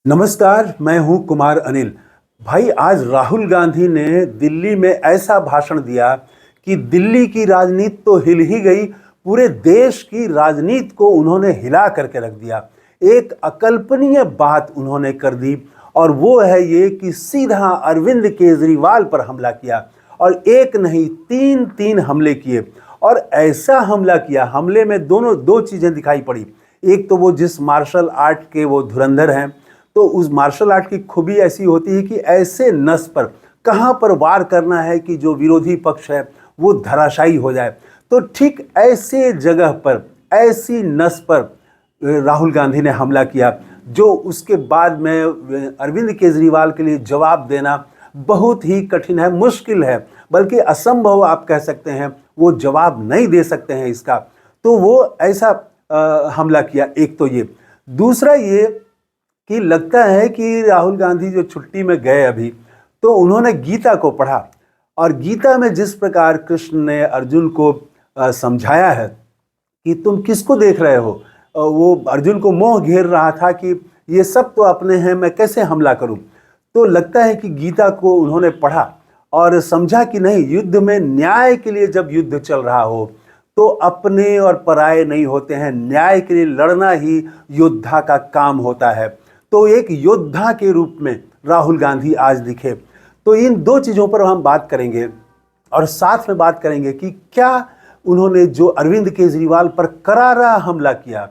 नमस्कार, मैं हूं कुमार अनिल। भाई, आज राहुल गांधी ने दिल्ली में ऐसा भाषण दिया कि दिल्ली की राजनीति तो हिल ही गई, पूरे देश की राजनीति को उन्होंने हिला करके रख दिया। एक अकल्पनीय बात उन्होंने कर दी और वो है ये कि सीधा अरविंद केजरीवाल पर हमला किया और एक नहीं तीन तीन हमले किए। और ऐसा हमला किया, हमले में दो चीजें दिखाई पड़ी। एक तो वो जिस मार्शल आर्ट के वो धुरंधर हैं, तो उस मार्शल आर्ट की खूबी ऐसी होती है कि ऐसे नस पर कहां पर वार करना है कि जो विरोधी पक्ष है वो धराशायी हो जाए। तो ठीक ऐसे जगह पर, ऐसी नस पर राहुल गांधी ने हमला किया, जो उसके बाद में अरविंद केजरीवाल के लिए जवाब देना बहुत ही कठिन है, मुश्किल है, बल्कि असंभव आप कह सकते हैं। वो जवाब नहीं दे सकते हैं इसका। तो वो ऐसा हमला किया। एक तो ये, दूसरा ये कि लगता है कि राहुल गांधी जो छुट्टी में गए अभी, तो उन्होंने गीता को पढ़ा और गीता में जिस प्रकार कृष्ण ने अर्जुन को समझाया है कि तुम किसको देख रहे हो, वो अर्जुन को मोह घेर रहा था कि ये सब तो अपने हैं, मैं कैसे हमला करूं। तो लगता है कि गीता को उन्होंने पढ़ा और समझा कि नहीं, युद्ध में न्याय के लिए जब युद्ध चल रहा हो तो अपने और पराये नहीं होते हैं, न्याय के लिए लड़ना ही योद्धा का काम होता है। तो एक योद्धा के रूप में राहुल गांधी आज दिखे। तो इन दो चीज़ों पर हम बात करेंगे और साथ में बात करेंगे कि क्या उन्होंने जो अरविंद केजरीवाल पर करारा हमला किया,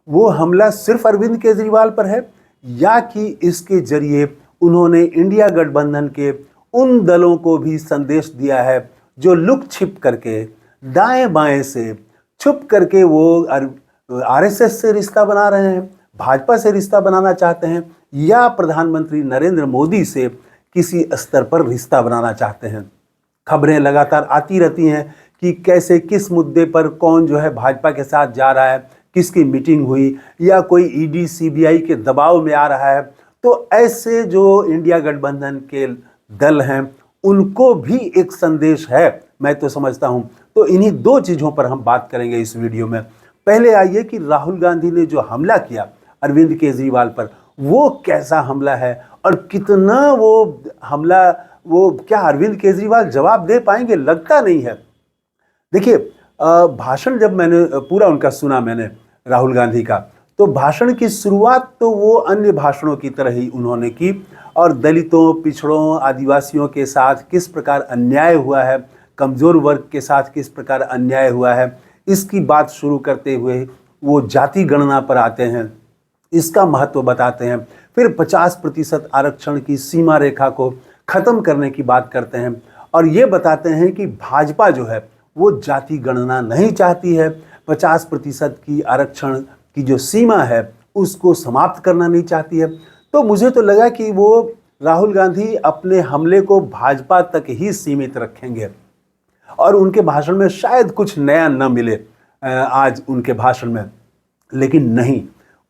वो हमला सिर्फ अरविंद केजरीवाल पर है, या कि इसके जरिए उन्होंने इंडिया गठबंधन के उन दलों को भी संदेश दिया है जो लुक छिप करके, दाएं बाएं से छुप करके वो आरएसएस से रिश्ता बना रहे हैं, भाजपा से रिश्ता बनाना चाहते हैं, या प्रधानमंत्री नरेंद्र मोदी से किसी स्तर पर रिश्ता बनाना चाहते हैं। खबरें लगातार आती रहती हैं कि कैसे, किस मुद्दे पर कौन जो है भाजपा के साथ जा रहा है, किसकी मीटिंग हुई, या कोई ईडी सीबीआई के दबाव में आ रहा है। तो ऐसे जो इंडिया गठबंधन के दल हैं, उनको भी एक संदेश है, मैं तो समझता हूं। तो इन्हीं दो चीजों पर हम बात करेंगे इस वीडियो में। पहले आइए कि राहुल गांधी ने जो हमला किया अरविंद केजरीवाल पर, वो कैसा हमला है और कितना वो हमला, वो क्या अरविंद केजरीवाल जवाब दे पाएंगे? लगता नहीं है। देखिए, भाषण जब मैंने पूरा उनका सुना, मैंने राहुल गांधी का, तो भाषण की शुरुआत तो वो अन्य भाषणों की तरह ही उन्होंने की और दलितों, पिछड़ों, आदिवासियों के साथ किस प्रकार अन्याय हुआ है, कमजोर वर्ग के साथ किस प्रकार अन्याय हुआ है, इसकी बात शुरू करते हुए वो जाति गणना पर आते हैं, इसका महत्व बताते हैं। फिर 50% आरक्षण की सीमा रेखा को खत्म करने की बात करते हैं और ये बताते हैं कि भाजपा जो है वो जाति गणना नहीं चाहती है, 50% की आरक्षण की जो सीमा है उसको समाप्त करना नहीं चाहती है। तो मुझे तो लगा कि वो राहुल गांधी अपने हमले को भाजपा तक ही सीमित रखेंगे और उनके भाषण में शायद कुछ नया न मिले आज उनके भाषण में, लेकिन नहीं।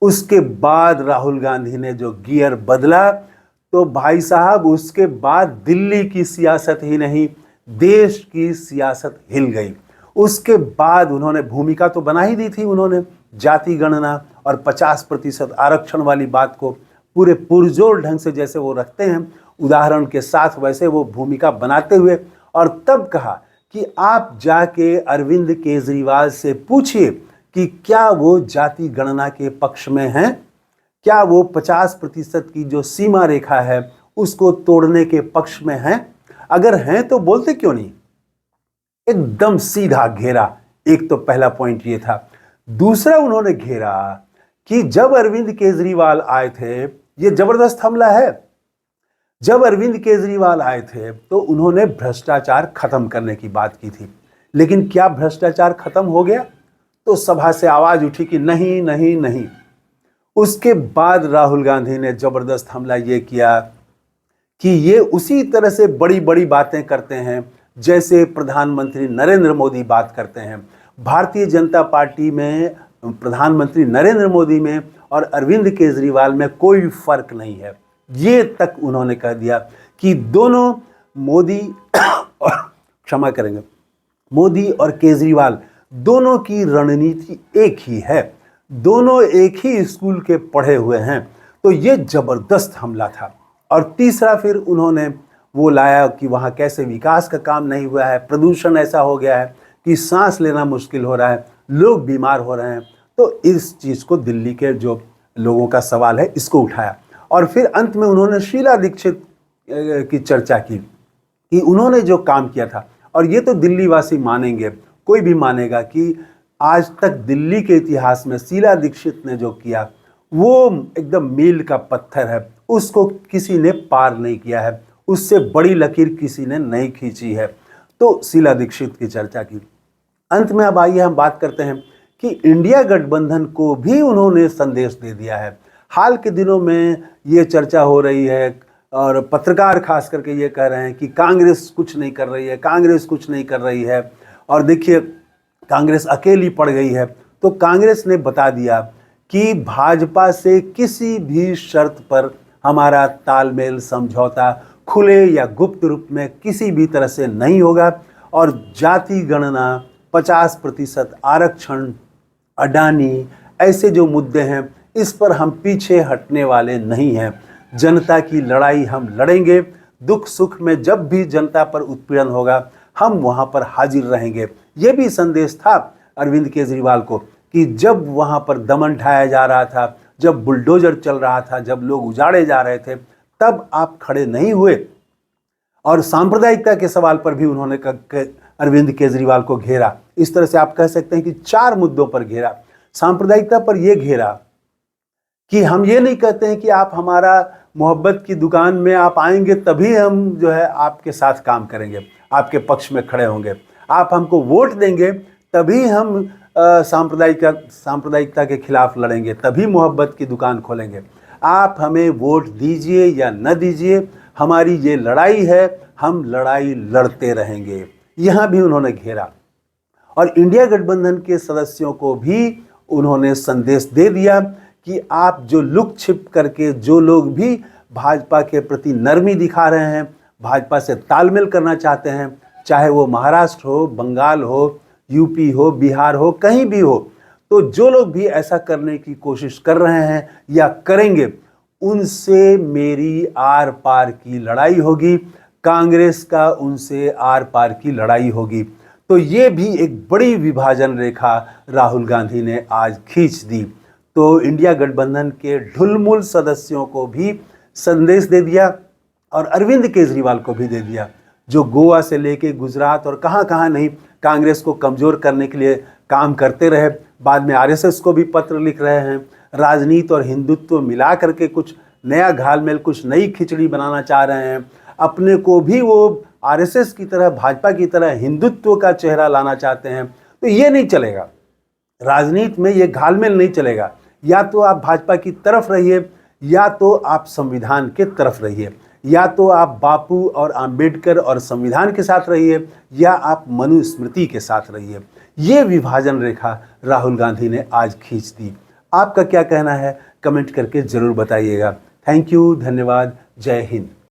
उसके बाद राहुल गांधी ने जो गियर बदला, तो भाई साहब उसके बाद दिल्ली की सियासत ही नहीं, देश की सियासत हिल गई। उसके बाद उन्होंने भूमिका तो बना ही दी थी, उन्होंने जाति गणना और 50% आरक्षण वाली बात को पूरे पुरजोर ढंग से जैसे वो रखते हैं उदाहरण के साथ, वैसे वो भूमिका बनाते हुए, और तब कहा कि आप जाके अरविंद केजरीवाल से पूछिए कि क्या वो जाति गणना के पक्ष में हैं, क्या वो 50% की जो सीमा रेखा है उसको तोड़ने के पक्ष में हैं। अगर हैं तो बोलते क्यों नहीं? एकदम सीधा घेरा। एक तो पहला पॉइंट ये था। दूसरा उन्होंने घेरा कि जब अरविंद केजरीवाल आए थे, ये जबरदस्त हमला है, जब अरविंद केजरीवाल आए थे तो उन्होंने भ्रष्टाचार खत्म करने की बात की थी, लेकिन क्या भ्रष्टाचार खत्म हो गया? तो सभा से आवाज उठी कि नहीं नहीं नहीं। उसके बाद राहुल गांधी ने जबरदस्त हमला ये किया कि ये उसी तरह से बड़ी बड़ी बातें करते हैं जैसे प्रधानमंत्री नरेंद्र मोदी बात करते हैं। भारतीय जनता पार्टी में प्रधानमंत्री नरेंद्र मोदी में और अरविंद केजरीवाल में कोई फर्क नहीं है, ये तक उन्होंने कह दिया कि दोनों मोदी और क्षमा करेंगे, मोदी और केजरीवाल दोनों की रणनीति एक ही है, दोनों एक ही स्कूल के पढ़े हुए हैं। तो ये जबरदस्त हमला था। और तीसरा फिर उन्होंने वो लाया कि वहाँ कैसे विकास का काम नहीं हुआ है, प्रदूषण ऐसा हो गया है कि सांस लेना मुश्किल हो रहा है, लोग बीमार हो रहे हैं। तो इस चीज़ को, दिल्ली के जो लोगों का सवाल है, इसको उठाया। और फिर अंत में उन्होंने शीला दीक्षित की चर्चा की कि उन्होंने जो काम किया था, और ये तो दिल्ली वासी मानेंगे, कोई भी मानेगा कि आज तक दिल्ली के इतिहास में शीला दीक्षित ने जो किया वो एकदम मील का पत्थर है, उसको किसी ने पार नहीं किया है, उससे बड़ी लकीर किसी ने नहीं खींची है। तो शीला दीक्षित की चर्चा की। अंत में अब आइए हम बात करते हैं कि इंडिया गठबंधन को भी उन्होंने संदेश दे दिया है। हाल के दिनों में ये चर्चा हो रही है और पत्रकार खास करके ये कह रहे हैं कि कांग्रेस कुछ नहीं कर रही है, कांग्रेस कुछ नहीं कर रही है, और देखिए कांग्रेस अकेली पड़ गई है। तो कांग्रेस ने बता दिया कि भाजपा से किसी भी शर्त पर हमारा तालमेल, समझौता खुले या गुप्त रूप में किसी भी तरह से नहीं होगा, और जाति गणना, 50% आरक्षण, अडानी, ऐसे जो मुद्दे हैं इस पर हम पीछे हटने वाले नहीं हैं। जनता की लड़ाई हम लड़ेंगे, दुख सुख में जब भी जनता पर उत्पीड़न होगा हम वहाँ पर हाजिर रहेंगे। ये भी संदेश था अरविंद केजरीवाल को कि जब वहाँ पर दमन ढाया जा रहा था, जब बुलडोजर चल रहा था, जब लोग उजाड़े जा रहे थे, तब आप खड़े नहीं हुए। और सांप्रदायिकता के सवाल पर भी उन्होंने अरविंद केजरीवाल को घेरा। इस तरह से आप कह सकते हैं कि 4 मुद्दों पर घेरा। सांप्रदायिकता पर यह घेरा कि हम ये नहीं कहते हैं कि आप हमारा मोहब्बत की दुकान में आप आएंगे तभी हम जो है आपके साथ काम करेंगे, आपके पक्ष में खड़े होंगे, आप हमको वोट देंगे तभी हम सांप्रदायिकता के खिलाफ लड़ेंगे, तभी मोहब्बत की दुकान खोलेंगे। आप हमें वोट दीजिए या न दीजिए, हमारी ये लड़ाई है, हम लड़ाई लड़ते रहेंगे। यहाँ भी उन्होंने घेरा। और इंडिया गठबंधन के सदस्यों को भी उन्होंने संदेश दे दिया कि आप जो लुक छिप करके, जो लोग भी भाजपा के प्रति नरमी दिखा रहे हैं, भाजपा से तालमेल करना चाहते हैं, चाहे वो महाराष्ट्र हो, बंगाल हो, यूपी हो, बिहार हो, कहीं भी हो, तो जो लोग भी ऐसा करने की कोशिश कर रहे हैं या करेंगे, उनसे मेरी आर पार की लड़ाई होगी, कांग्रेस का उनसे आर पार की लड़ाई होगी। तो ये भी एक बड़ी विभाजन रेखा राहुल गांधी ने आज खींच दी। तो इंडिया गठबंधन के ढुलमुल सदस्यों को भी संदेश दे दिया और अरविंद केजरीवाल को भी दे दिया, जो गोवा से लेके गुजरात और कहाँ कहाँ नहीं कांग्रेस को कमज़ोर करने के लिए काम करते रहे। बाद में आरएसएस को भी पत्र लिख रहे हैं, राजनीति और हिंदुत्व मिला करके कुछ नया घालमेल, कुछ नई खिचड़ी बनाना चाह रहे हैं। अपने को भी वो आरएसएस की तरह, भाजपा की तरह हिंदुत्व का चेहरा लाना चाहते हैं। तो ये नहीं चलेगा, राजनीति में ये घालमेल नहीं चलेगा। या तो आप भाजपा की तरफ रहिए, या तो आप संविधान के तरफ रहिए, या तो आप बापू और अंबेडकर और संविधान के साथ रहिए, या आप मनुस्मृति के साथ रहिए। ये विभाजन रेखा राहुल गांधी ने आज खींच दी। आपका क्या कहना है, कमेंट करके ज़रूर बताइएगा। थैंक यू, धन्यवाद, जय हिंद।